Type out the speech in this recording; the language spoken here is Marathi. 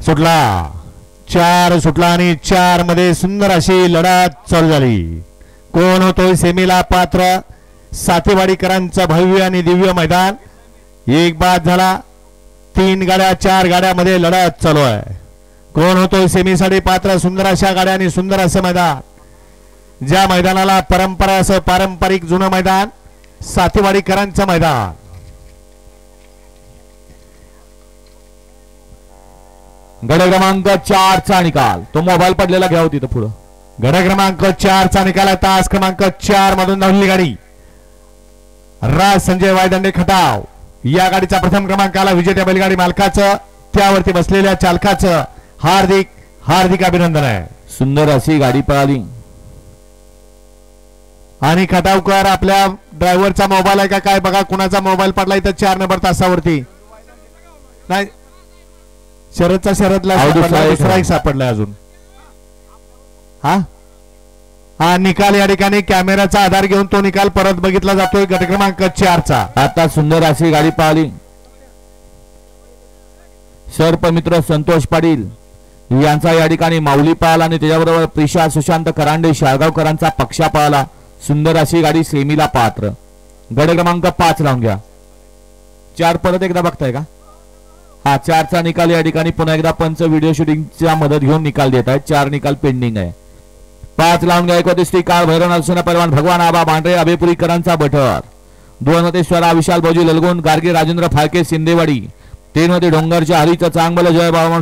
सुटला, 4 सुटला आणि 4 मध्ये सुंदर अशी लढत चालू झाली. कोण होतोय सेमीला पात्र? सातेवाडीकरांचं भव्य आणि दिव्य मैदान. एक बाद झाला. 3 गाड्या 4 गाड्यामध्ये लढत चालू आहे. कोण होतोय सेमीसाठी पात्र? सुंदर अशा गाड्या आणि सुंदर असं मैदान. ज्या मैदानाला परंपरा असं पारंपरिक जुनं मैदान सातेवाडीकरांचं मैदान. गड क्रमांक 4 चा निकाल. तो मोबाईल पडलेला घ्या होती पुढे. गड क्रमांक 4 चा निकाल. तास क्रमांक 4 मधून धावली गाडी राज संजय वायदंडे खटाव. या गाडीचा प्रथम क्रमांकाला विजेत्या बैलगाडी मालकाचं त्यावरती बसलेल्या चालकाचं हार्दिक हार्दिक अभिनंदन आहे. सुंदर अशी गाडी पळाली. आणि खटावकर आपल्या ड्रायव्हरचा मोबाईल आहे का काय बघा. कुणाचा मोबाईल पडला इथं 4 नंबर तासावरती. नाही शरदचा शरदला दुसरा एक सापडलाय अजून. हा निकाल या ठिकाणी कॅमेराचा आधार घेऊन तो निकाल परत बघितला जातोय. गट क्रमांक 4 चा. आता सुंदर अशी गाडी पळाली. सर्पमित्र संतोष पाटील यांचा या ठिकाणी माऊली पळाला आणि त्याच्याबरोबर प्रिशा सुशांत करांडे शाळगावकरांचा पक्षा पळाला. सुंदर अशी गाडी सेमीला पात्र. गड क्रमांक 5 लावून घ्या. 4 परत एकदा बघताय का? हा 4 चा निकाल या ठिकाणी पुन्हा एकदा पंच व्हिडिओ शूटिंगच्या मदत घेऊन निकाल देत आहेत. 4 निकाल पेंडिंग आहे. 5 लावून घ्या. 31 काळ भैरव नरसिंह पैलवान भगवान आबा भांडरे अभेपुरीकरांचा बटर. 2 मध्ये स्वरा विशाल भाऊजी ललगुण गार्गे राजेंद्र फाळके सिंदेवाडी. 3 मध्ये डोंगरच्या हरीचा चांगलं जय बाबा